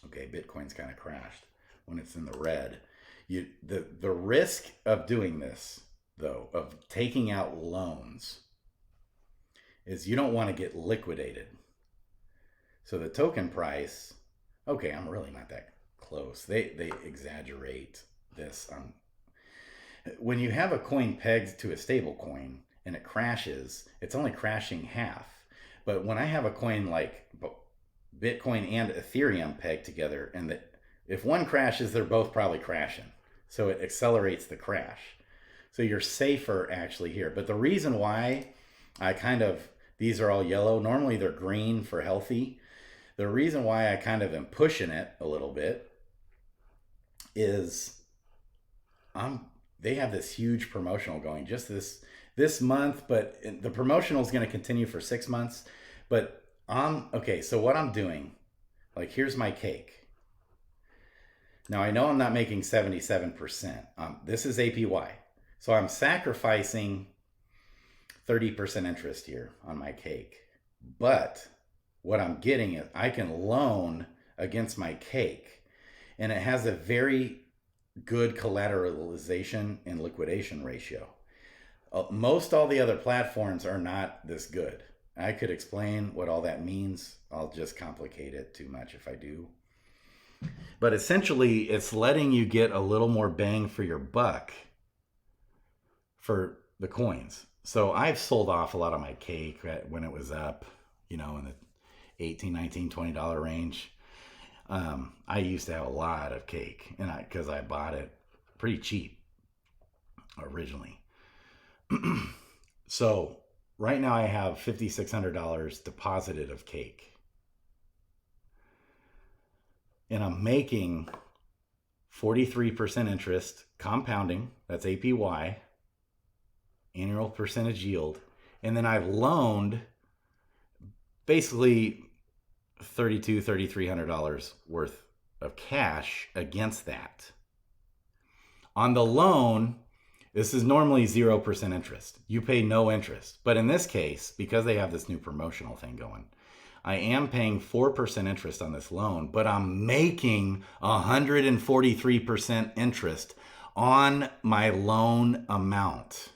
okay, Bitcoin's kind of crashed when it's in the red. The risk of doing this, though, of taking out loans, is you don't want to get liquidated. So the token price, okay, I'm really not that close. They exaggerate this. When you have a coin pegged to a stable coin and it crashes, it's only crashing half. But when I have a coin like Bitcoin and Ethereum pegged together, and if one crashes, they're both probably crashing. So it accelerates the crash. So you're safer actually here. But the reason why these are all yellow, normally they're green for healthy. The reason why I kind of am pushing it a little bit is they have this huge promotional going just this month, but the promotional is going to continue for 6 months. But okay, so what I'm doing, like, here's my cake. Now I know I'm not making 77%. This is APY. So I'm sacrificing 30% interest here on my cake. But what I'm getting is I can loan against my cake, and it has a very good collateralization and liquidation ratio. Most all the other platforms are not this good. I could explain what all that means. I'll just complicate it too much if I do. But essentially, it's letting you get a little more bang for your buck for the coins. So I've sold off a lot of my cake when it was up, in the $18, $19, $20 range. I used to have a lot of cake, and because I bought it pretty cheap originally. So right now I have $5,600 deposited of cake, and I'm making 43% interest compounding. That's APY, annual percentage yield. And then I've loaned basically $3,300 worth of cash against that. On the loan, this is normally 0% interest. You pay no interest. But in this case, because they have this new promotional thing going, I am paying 4% interest on this loan, but I'm making 143% interest on my loan amount.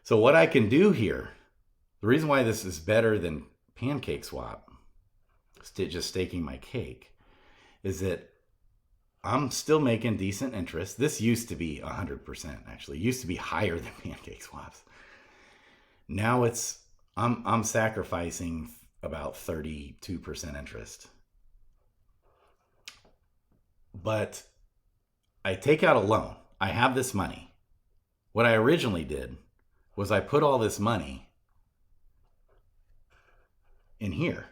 So what I can do here, the reason why this is better than Pancake Swap, just staking my cake, is that I'm still making decent interest. This used to be 100%, actually. It used to be higher than Pancake Swaps. Now I'm sacrificing about 32% interest. But I take out a loan. I have this money. What I originally did was I put all this money in here.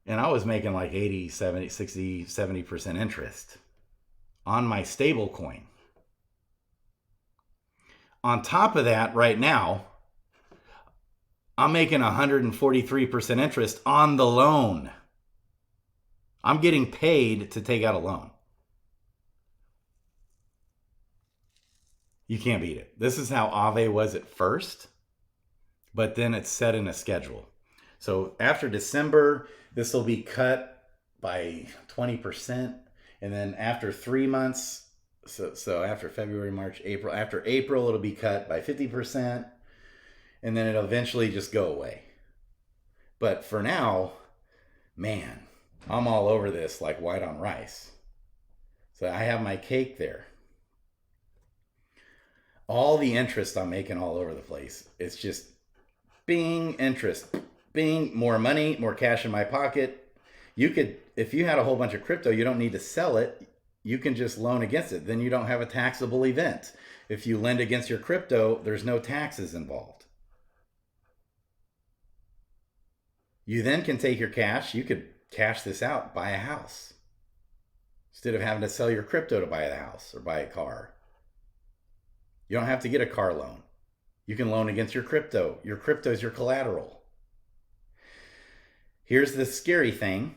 And I was making like 80, 70, 60, 70% interest on my stable coin. On top of that, right now, I'm making 143% interest on the loan. I'm getting paid to take out a loan. You can't beat it. This is how Aave was at first, but then it's set in a schedule. So after December, this will be cut by 20%. And then after 3 months, so after February, March, April, after April, it'll be cut by 50%. And then it'll eventually just go away. But for now, man, I'm all over this like white on rice. So I have my cake there. All the interest I'm making all over the place. It's just bing, interest. Bing, more money, more cash in my pocket. You could, if you had a whole bunch of crypto, you don't need to sell it. You can just loan against it. Then you don't have a taxable event. If you lend against your crypto, there's no taxes involved. You then can take your cash. You could cash this out, buy a house, instead of having to sell your crypto to buy a house or buy a car. You don't have to get a car loan. You can loan against your crypto. Your crypto is your collateral. Here's the scary thing.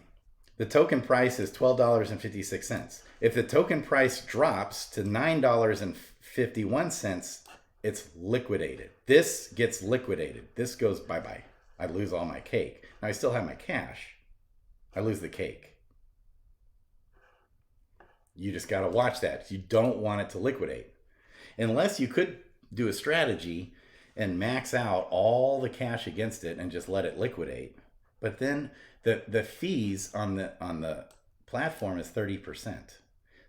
The token price is $12.56. If the token price drops to $9.51, it's liquidated. This gets liquidated. This goes bye-bye. I lose all my cake. Now I still have my cash. I lose the cake. You just got to watch that. You don't want it to liquidate. Unless you could do a strategy and max out all the cash against it and just let it liquidate. But then the fees on the platform is 30%.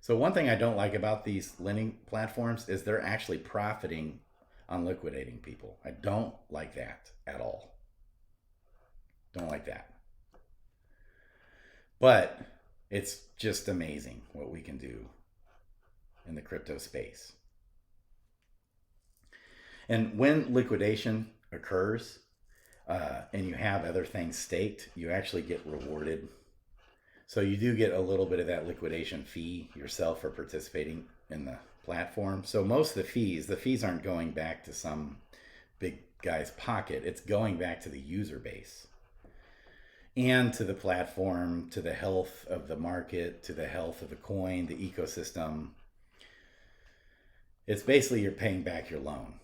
So one thing I don't like about these lending platforms is they're actually profiting on liquidating people. I don't like that at all. Don't like that. But it's just amazing what we can do in the crypto space. And when liquidation occurs, and you have other things staked, you actually get rewarded. So you do get a little bit of that liquidation fee yourself for participating in the platform. So most of the fees aren't going back to some big guy's pocket. It's going back to the user base and to the platform, to the health of the market, to the health of the coin, the ecosystem. It's basically you're paying back your loan.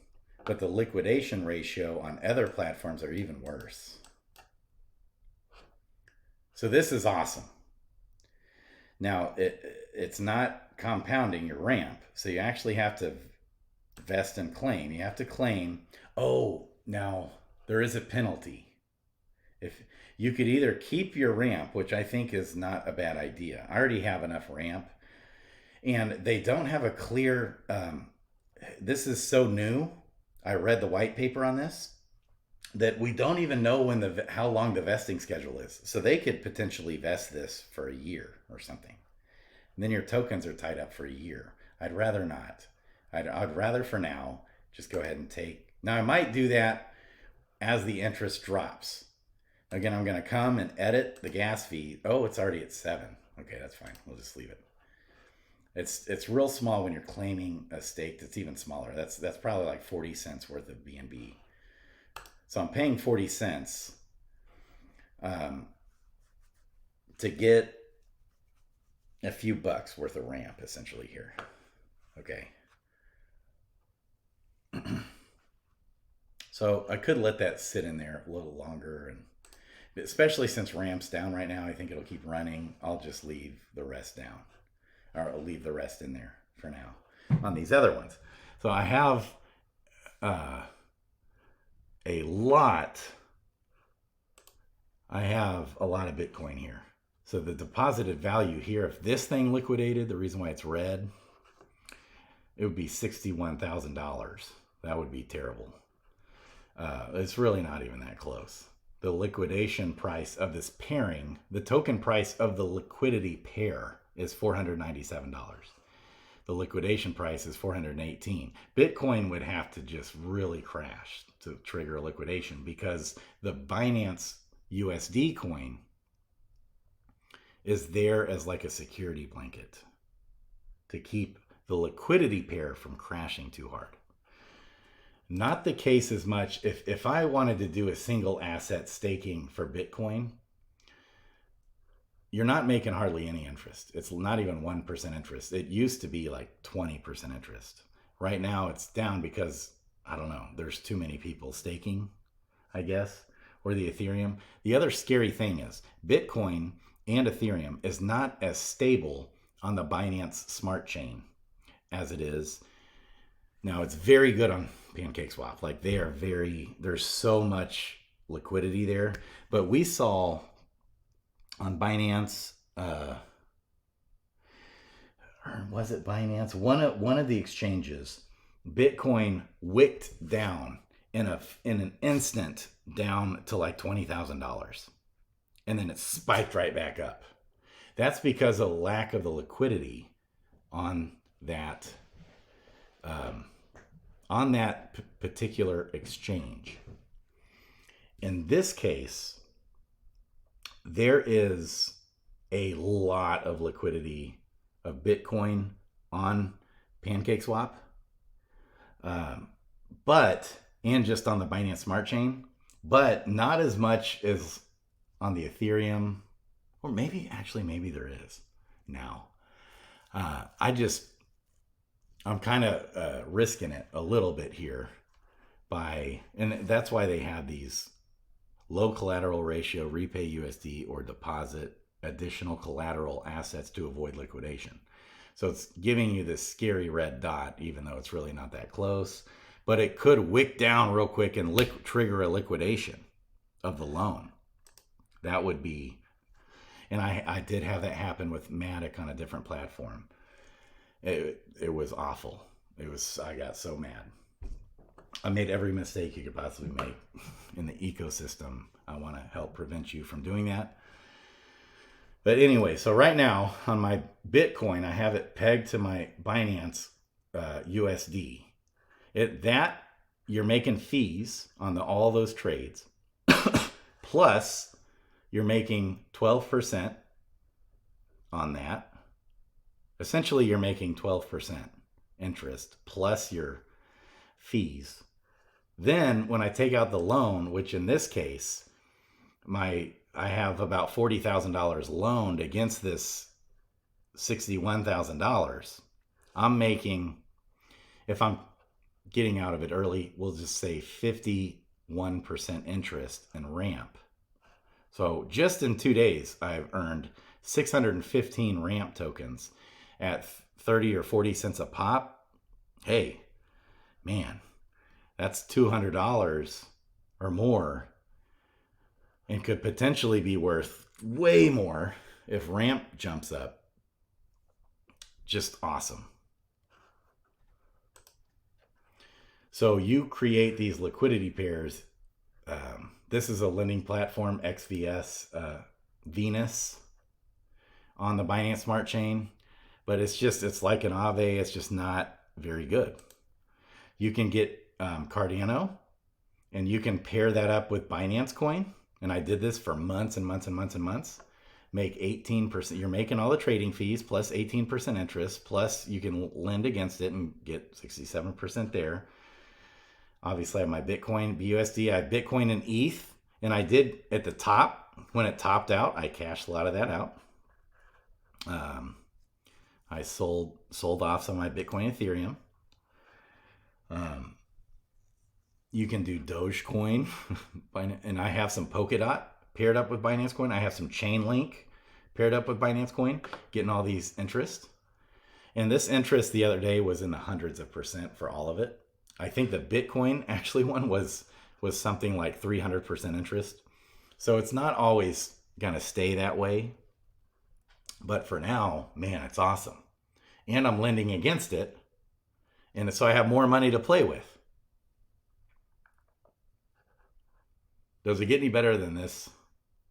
But the liquidation ratio on other platforms are even worse. So this is awesome. Now, it's not compounding your ramp. So you actually have to vest and claim. You have to claim, now there is a penalty. If you could either keep your ramp, which I think is not a bad idea. I already have enough ramp. And they don't have a clear, this is so new. I read the white paper on this, that we don't even know how long the vesting schedule is. So they could potentially vest this for a year or something. And then your tokens are tied up for a year. I'd rather not. I'd rather for now just go ahead and take. Now I might do that as the interest drops. Again, I'm going to come and edit the gas fee. Oh, it's already at 7. Okay, that's fine. We'll just leave it. It's real small when you're claiming a stake. That's even smaller. That's probably like 40 cents worth of BNB. So I'm paying 40 cents to get a few bucks worth of ramp essentially here. Okay. So I could let that sit in there a little longer, and especially since ramp's down right now, I think it'll keep running. I'll just leave the rest down. Or I'll leave the rest in there for now on these other ones. So I have a lot of Bitcoin here. So the deposited value here, if this thing liquidated, the reason why it's red, it would be $61,000. That would be terrible. It's really not even that close. The liquidation price of this pairing, the token price of the liquidity pair, is $497. The liquidation price is $418. Bitcoin would have to just really crash to trigger a liquidation, because the Binance USD coin is there as like a security blanket to keep the liquidity pair from crashing too hard. Not the case as much if I wanted to do a single asset staking for Bitcoin. You're not making hardly any interest. It's not even 1% interest. It used to be like 20% interest. Right now it's down because, I don't know, there's too many people staking, I guess, or the Ethereum. The other scary thing is Bitcoin and Ethereum is not as stable on the Binance Smart Chain as it is. Now it's very good on Pancake Swap. Like there's so much liquidity there. But we saw on Binance, or was it Binance? One of the exchanges, Bitcoin wicked down in an instant down to like $20,000, and then it spiked right back up. That's because of lack of the liquidity on that particular exchange. In this case, there is a lot of liquidity of Bitcoin on Pancake Swap, and just on the Binance Smart Chain, but not as much as on the Ethereum, or maybe there is now. I'm kind of risking it a little bit here and that's why they have these low collateral ratio, repay USD, or deposit additional collateral assets to avoid liquidation. So it's giving you this scary red dot, even though it's really not that close. But it could wick down real quick and trigger a liquidation of the loan. That would be, and I did have that happen with Matic on a different platform. It was awful. I got so mad. I made every mistake you could possibly make in the ecosystem. I want to help prevent you from doing that. But anyway, so right now on my Bitcoin, I have it pegged to my Binance USD. You're making fees on all those trades, plus you're making 12% on that. Essentially, you're making 12% interest plus your fees. Then when I take out the loan, which in this case, I have about $40,000 loaned against this $61,000. I'm making, if I'm getting out of it early, we'll just say 51% interest and ramp. So just in 2 days, I've earned 615 ramp tokens at 30 or 40 cents a pop. Hey, man, that's $200 or more, and could potentially be worth way more if ramp jumps up. Just awesome. So you create these liquidity pairs. This is a lending platform, XVS Venus, on the Binance Smart Chain, but it's like an Aave. It's just not very good. You can get Cardano, and you can pair that up with Binance Coin. And I did this for months and months and months and months. Make 18%. You're making all the trading fees plus 18% interest, plus you can lend against it and get 67% there. Obviously, I have my Bitcoin, BUSD, I have Bitcoin and ETH. And I did at the top, when it topped out, I cashed a lot of that out. I sold off some of my Bitcoin, Ethereum. You can do Dogecoin, and I have some Polkadot paired up with Binance Coin. I have some Chainlink paired up with Binance Coin, getting all these interest. And this interest the other day was in the hundreds of percent for all of it. I think the Bitcoin actually one was something like 300% interest. So it's not always going to stay that way. But for now, man, it's awesome. And I'm lending against it. And so I have more money to play with. Does it get any better than this?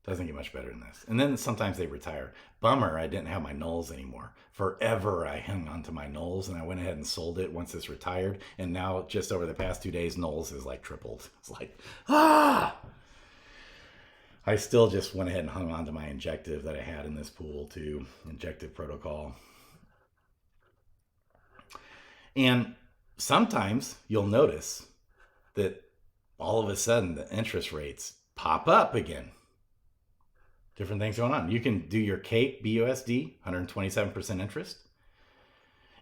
Doesn't get much better than this. And then sometimes they retire. Bummer, I didn't have my nulls anymore. Forever I hung on to my nulls, and I went ahead and sold it once it's retired. And now just over the past 2 days, nulls is like tripled. It's like, I still just went ahead and hung on to my injective that I had in this pool too. Injective protocol. And sometimes you'll notice that all of a sudden the interest rates pop up again. Different things going on. You can do your cake BUSD, 127% interest,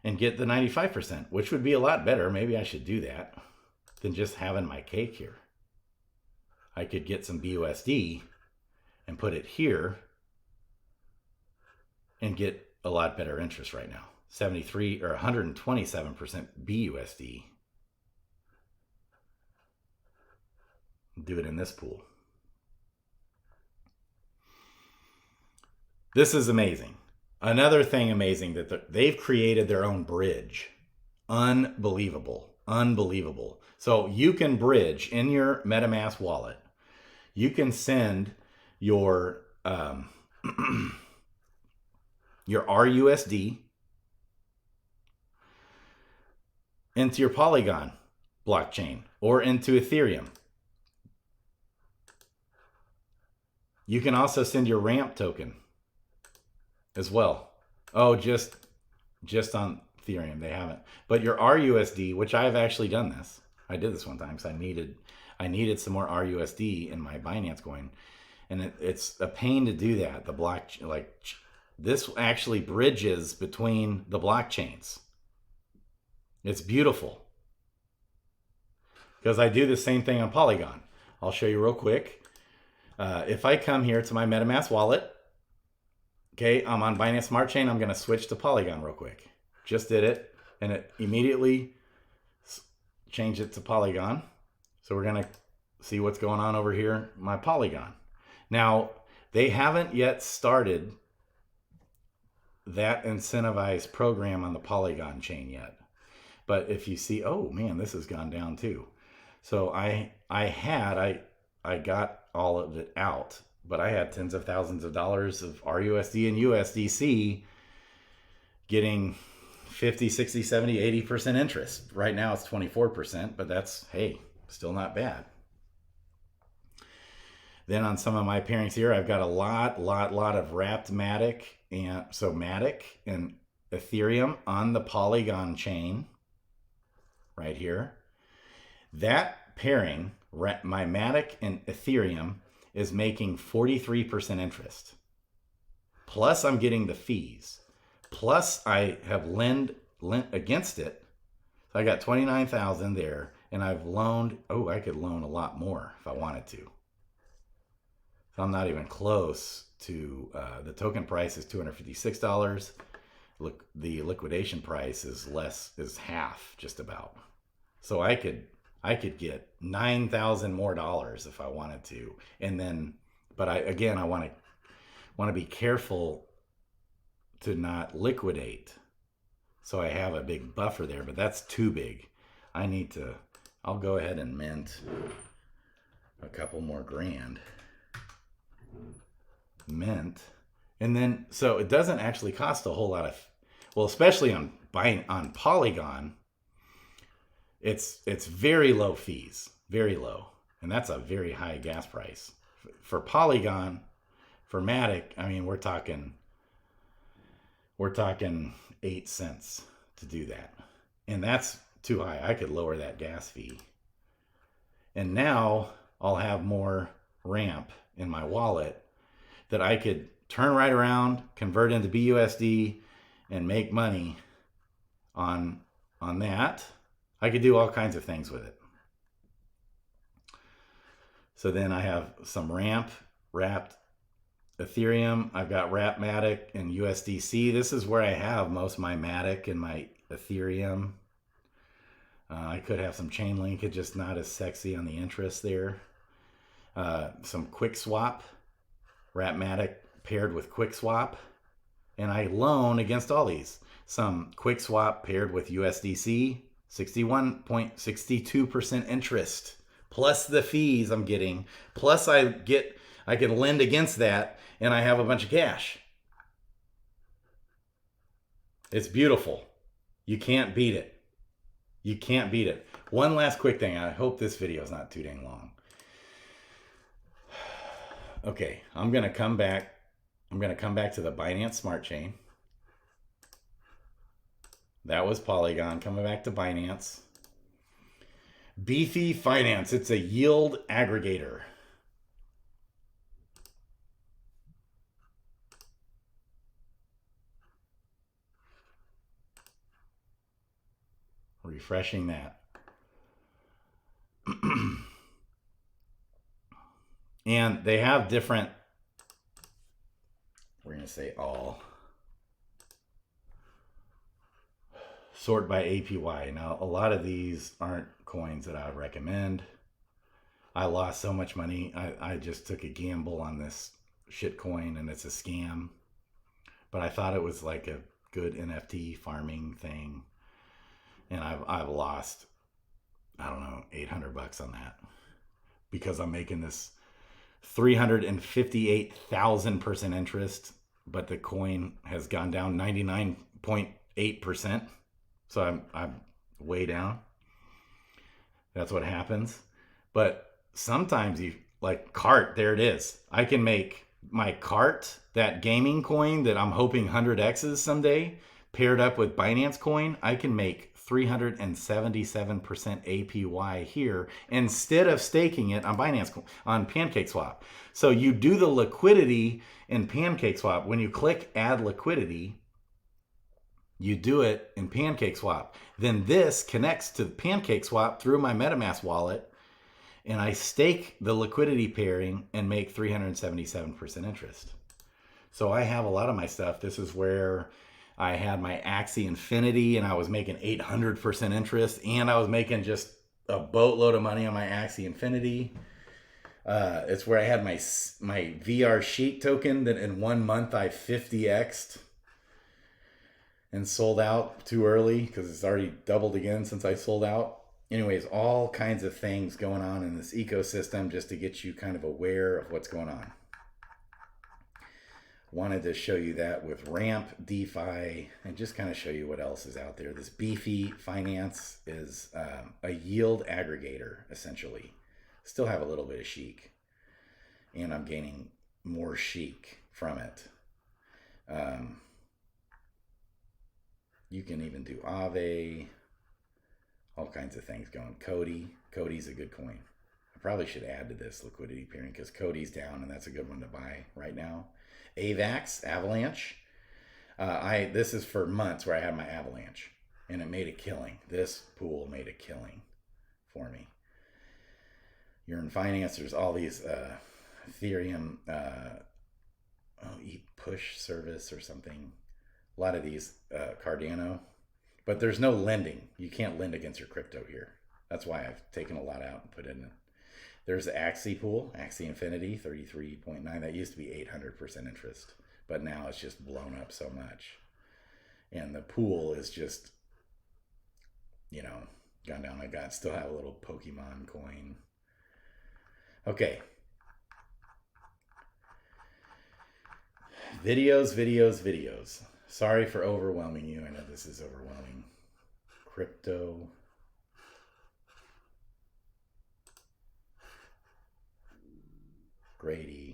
and get the 95%, which would be a lot better. Maybe I should do that than just having my cake here. I could get some BUSD and put it here and get a lot better interest right now. 73 or 127% BUSD. Do it in this pool. This is amazing. Another thing amazing that they've created their own bridge. Unbelievable. Unbelievable. So you can bridge in your MetaMask wallet. You can send your your RUSD into your Polygon blockchain or into Ethereum. You can also send your ramp token as well. Oh, just on Ethereum, they haven't. But your RUSD, which I've actually done this. I did this one time because I needed some more RUSD in my Binance coin, and it's a pain to do that. The block, like, this actually bridges between the blockchains. It's beautiful because I do the same thing on Polygon. I'll show you real quick. If I come here to my MetaMask wallet, okay, I'm on Binance Smart Chain. I'm going to switch to Polygon real quick. Just did it, and it immediately changed it to Polygon. So we're going to see what's going on over here, my Polygon. Now, they haven't yet started that incentivized program on the Polygon chain yet. But if you see, oh man, this has gone down too. So I got all of it out, but I had tens of thousands of dollars of RUSD and USDC getting 50, 60, 70, 80% interest. Right now it's 24%, but that's, hey, still not bad. Then on some of my pairings here, I've got a lot of wrapped Matic and Ethereum on the Polygon chain right here. That pairing, my Matic and Ethereum, is making 43% interest. Plus I'm getting the fees. Plus I have lent against it. So I got 29,000 there, and I've loaned, I could loan a lot more if I wanted to. So I'm not even close to, the token price is $256. Look, the liquidation price is half, just about. So I could get $9,000 more if I wanted to. And then, but I want to be careful to not liquidate. So I have a big buffer there, but that's too big. I'll go ahead and mint a couple more grand. Mint. And then, so it doesn't actually cost a whole lot of, well, especially on Polygon, it's very low fees, very low. And that's a very high gas price. For Polygon, for Matic, I mean, we're talking 8 cents to do that. And that's too high. I could lower that gas fee. And now I'll have more ramp in my wallet that I could turn right around, convert into BUSD, and make money on that. I could do all kinds of things with it. So then I have some wrapped Ethereum. I've got wrapped Matic and USDC. This is where I have most of my Matic and my Ethereum. I could have some chain linkage, just not as sexy on the interest there. Some quick swap, wrapped Matic paired with quick swap. And I loan against all these. Some quick swap paired with USDC, 61.62% interest, plus the fees I'm getting, plus I can lend against that, and I have a bunch of cash. It's beautiful. You can't beat it. You can't beat it. One last quick thing. I hope this video is not too dang long. Okay, I'm going to come back to the Binance Smart Chain. That was Polygon. Coming back to Binance. Beefi Finance. It's a yield aggregator. Refreshing that. And they have different, we're going to say all. Sort by APY. Now, a lot of these aren't coins that I would recommend. I lost so much money. I just took a gamble on this shit coin, and it's a scam. But I thought it was like a good NFT farming thing. And I've lost, I don't know, $800 on that. Because I'm making this 358,000% interest, but the coin has gone down 99.8%. So I'm way down. That's what happens. But sometimes like cart, there it is. I can make my cart, that gaming coin that I'm hoping 100x's someday, paired up with Binance coin, I can make 377% APY here instead of staking it on Pancake Swap. So you do the liquidity in Pancake Swap. When you click add liquidity, you do it in Pancake Swap. Then this connects to Pancake Swap through my MetaMask wallet, and I stake the liquidity pairing and make 377% interest. So I have a lot of my stuff. This is where I had my Axie Infinity, and I was making 800% interest, and I was making just a boatload of money on my Axie Infinity. It's where I had my VR Chic token that in 1 month I 50x'd and sold out too early because it's already doubled again since I sold out. Anyways, all kinds of things going on in this ecosystem just to get you kind of aware of what's going on. Wanted to show you that with Ramp, DeFi, and just kind of show you what else is out there. This Beefi Finance is a yield aggregator, essentially. Still have a little bit of chic, and I'm gaining more chic from it. You can even do Aave, all kinds of things going. Cody's a good coin. I probably should add to this liquidity pairing because Cody's down, and that's a good one to buy right now. Avax Avalanche. This is for months where I had my Avalanche, and it made a killing. This pool made a killing for me. You're in finance. There's all these Ethereum push service or something. A lot of these Cardano, but there's no lending. You can't lend against your crypto here. That's why I've taken a lot out and put it in. There's the Axie pool, Axie Infinity, 33.9. That used to be 800% interest, but now it's just blown up so much. And the pool is just, gone down. Still have a little Pokemon coin. Okay. Videos. Sorry for overwhelming you. I know this is overwhelming. Crypto. Grady.